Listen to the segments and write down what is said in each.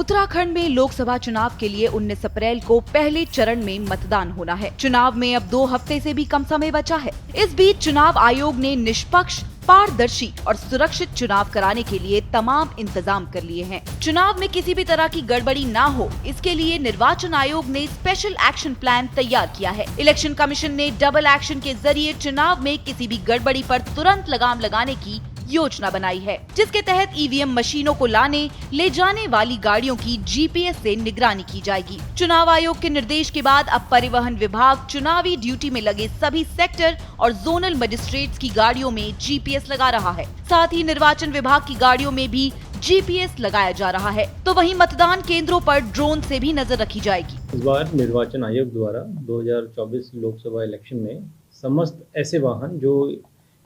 उत्तराखंड में लोकसभा चुनाव के लिए 19 अप्रैल को पहले चरण में मतदान होना है। चुनाव में अब 2 हफ्ते से भी कम समय बचा है। इस बीच चुनाव आयोग ने निष्पक्ष, पारदर्शी और सुरक्षित चुनाव कराने के लिए तमाम इंतजाम कर लिए हैं। चुनाव में किसी भी तरह की गड़बड़ी ना हो, इसके लिए निर्वाचन आयोग ने स्पेशल एक्शन प्लान तैयार किया है। इलेक्शन कमीशन ने डबल एक्शन के जरिए चुनाव में किसी भी गड़बड़ी पर तुरंत लगाम लगाने की योजना बनाई है, जिसके तहत ईवीएम मशीनों को ले जाने वाली गाड़ियों की जीपीएस से निगरानी की जाएगी। चुनाव आयोग के निर्देश के बाद अब परिवहन विभाग चुनावी ड्यूटी में लगे सभी सेक्टर और जोनल मजिस्ट्रेट्स की गाड़ियों में जीपीएस लगा रहा है। साथ ही निर्वाचन विभाग की गाड़ियों में भी जीपीएस लगाया जा रहा है। तो वहीं मतदान केंद्रों पर ड्रोन से भी नजर रखी जाएगी। इस बार निर्वाचन आयोग द्वारा 2024 लोकसभा इलेक्शन में समस्त ऐसे वाहन जो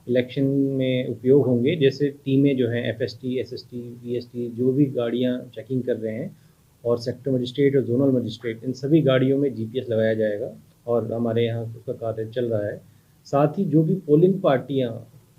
इलेक्शन में उपयोग होंगे, जैसे टीमें जो हैं एफएसटी, एसएसटी, वीएसटी, जो भी गाड़ियां चेकिंग कर रहे हैं और सेक्टर मजिस्ट्रेट और जोनल मजिस्ट्रेट, इन सभी गाड़ियों में जीपीएस लगाया जाएगा और हमारे यहाँ उसका कार्य चल रहा है। साथ ही जो भी पोलिंग पार्टियां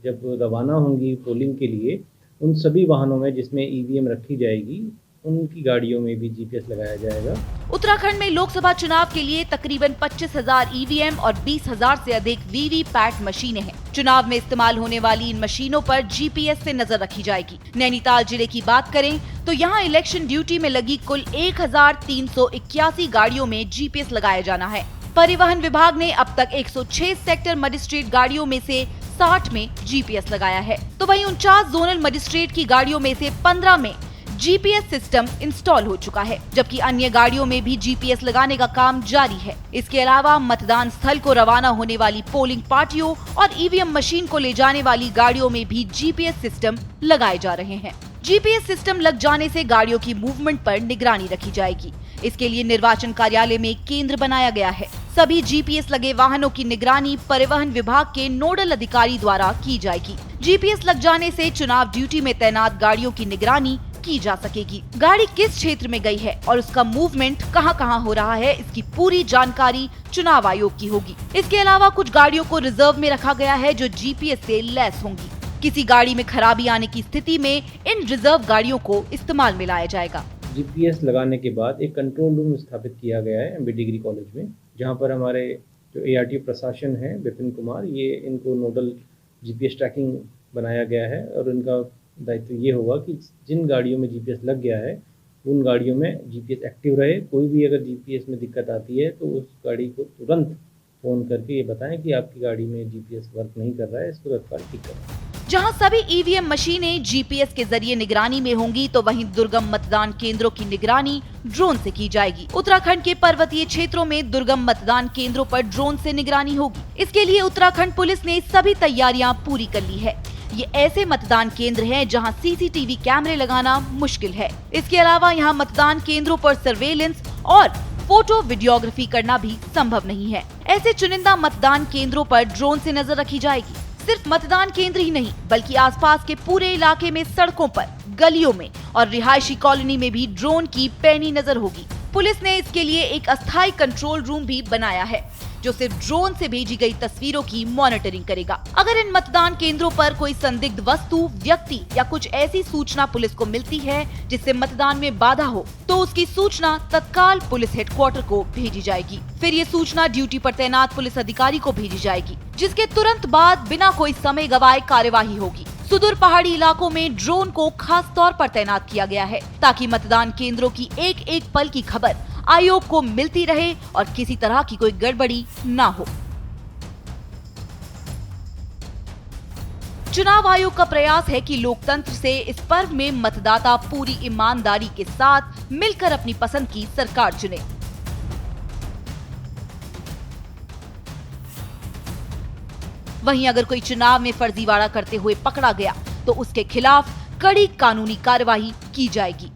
जब रवाना होंगी पोलिंग के लिए, उन सभी वाहनों में जिसमें ईवीएम रखी जाएगी, उनकी गाड़ियों में भी जीपीएस लगाया जाएगा। उत्तराखंड में लोकसभा चुनाव के लिए तकरीबन 25,000 ईवीएम और 20,000 से अधिक वीवीपैट मशीनें हैं। चुनाव में इस्तेमाल होने वाली इन मशीनों पर जीपीएस से नजर रखी जाएगी। नैनीताल जिले की बात करें तो यहाँ इलेक्शन ड्यूटी में लगी कुल 1,381 गाड़ियों में जीपीएस लगाया जाना है। परिवहन विभाग ने अब तक 106 सेक्टर मजिस्ट्रेट गाड़ियों में से 60 में जीपीएस लगाया है, तो वहीं 49 जोनल मजिस्ट्रेट की गाड़ियों में से 15 में जीपीएस सिस्टम इंस्टॉल हो चुका है, जबकि अन्य गाड़ियों में भी जीपीएस लगाने का काम जारी है। इसके अलावा मतदान स्थल को रवाना होने वाली पोलिंग पार्टियों और ईवीएम मशीन को ले जाने वाली गाड़ियों में भी जीपीएस सिस्टम लगाए जा रहे हैं। जीपीएस सिस्टम लग जाने से गाड़ियों की मूवमेंट पर निगरानी रखी जाएगी। इसके लिए निर्वाचन कार्यालय में केंद्र बनाया गया है। सभी जीपीएस लगे वाहनों की निगरानी परिवहन विभाग के नोडल अधिकारी द्वारा की जाएगी। जीपीएस लग जाने से चुनाव ड्यूटी में तैनात गाड़ियों की निगरानी की जा सकेगी। गाड़ी किस क्षेत्र में गई है और उसका मूवमेंट कहां-कहां हो रहा है, इसकी पूरी जानकारी चुनाव आयोग की होगी। इसके अलावा कुछ गाड़ियों को रिजर्व में रखा गया है जो जीपीएस से लैस होंगी। किसी गाड़ी में खराबी आने की स्थिति में इन रिजर्व गाड़ियों को इस्तेमाल में लाया जाएगा। जीपीएस लगाने के बाद एक कंट्रोल रूम स्थापित किया गया है एमबी डिग्री कॉलेज में, जहाँ पर हमारे जो एआरटी प्रशासन है विपिन कुमार, ये इनको नोडल जीपीएस ट्रैकिंग बनाया गया है और इनका दायित्व ये होगा कि जिन गाड़ियों में जीपीएस लग गया है उन गाड़ियों में जीपीएस एक्टिव रहे। कोई भी अगर जीपीएस में दिक्कत आती है तो उस गाड़ी को तुरंत फोन करके ये बताएं कि आपकी गाड़ी में जीपीएस वर्क नहीं कर रहा है, इसको तत्काल ठीक करें। जहां सभी ईवीएम मशीनें जीपीएस के जरिए निगरानी में होंगी, तो वहीं दुर्गम मतदान केंद्रों की निगरानी ड्रोन से की जाएगी। उत्तराखंड के पर्वतीय क्षेत्रों में दुर्गम मतदान केंद्रों पर ड्रोन से निगरानी होगी। इसके लिए उत्तराखंड पुलिस ने सभी तैयारियां पूरी कर ली है। ये ऐसे मतदान केंद्र हैं जहां सीसीटीवी कैमरे लगाना मुश्किल है। इसके अलावा यहां मतदान केंद्रों पर सर्वेलेंस और फोटो वीडियोग्राफी करना भी संभव नहीं है। ऐसे चुनिंदा मतदान केंद्रों पर ड्रोन से नजर रखी जाएगी। सिर्फ मतदान केंद्र ही नहीं, बल्कि आसपास के पूरे इलाके में सड़कों पर, गलियों में और रिहायशी कॉलोनी में भी ड्रोन की पैनी नजर होगी। पुलिस ने इसके लिए एक अस्थायी कंट्रोल रूम भी बनाया है, जो सिर्फ ड्रोन से भेजी गई तस्वीरों की मॉनिटरिंग करेगा। अगर इन मतदान केंद्रों पर कोई संदिग्ध वस्तु, व्यक्ति या कुछ ऐसी सूचना पुलिस को मिलती है जिससे मतदान में बाधा हो, तो उसकी सूचना तत्काल पुलिस हेडक्वार्टर को भेजी जाएगी। फिर ये सूचना ड्यूटी पर तैनात पुलिस अधिकारी को भेजी जाएगी, जिसके तुरंत बाद बिना कोई समय गवाए कार्यवाही होगी। सुदूर पहाड़ी इलाकों में ड्रोन को खास तौर पर तैनात किया गया है, ताकि मतदान केंद्रों की एक एक पल की खबर आयोग को मिलती रहे और किसी तरह की कोई गड़बड़ी ना हो। चुनाव आयोग का प्रयास है कि लोकतंत्र से इस पर्व में मतदाता पूरी ईमानदारी के साथ मिलकर अपनी पसंद की सरकार चुने। वहीं अगर कोई चुनाव में फर्जीवाड़ा करते हुए पकड़ा गया तो उसके खिलाफ कड़ी कानूनी कार्रवाई की जाएगी।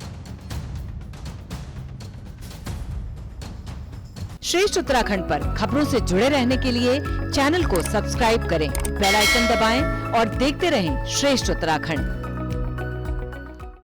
श्रेष्ठ उत्तराखंड पर खबरों से जुड़े रहने के लिए चैनल को सब्सक्राइब करें, बेल आइकन दबाएं और देखते रहें श्रेष्ठ उत्तराखंड।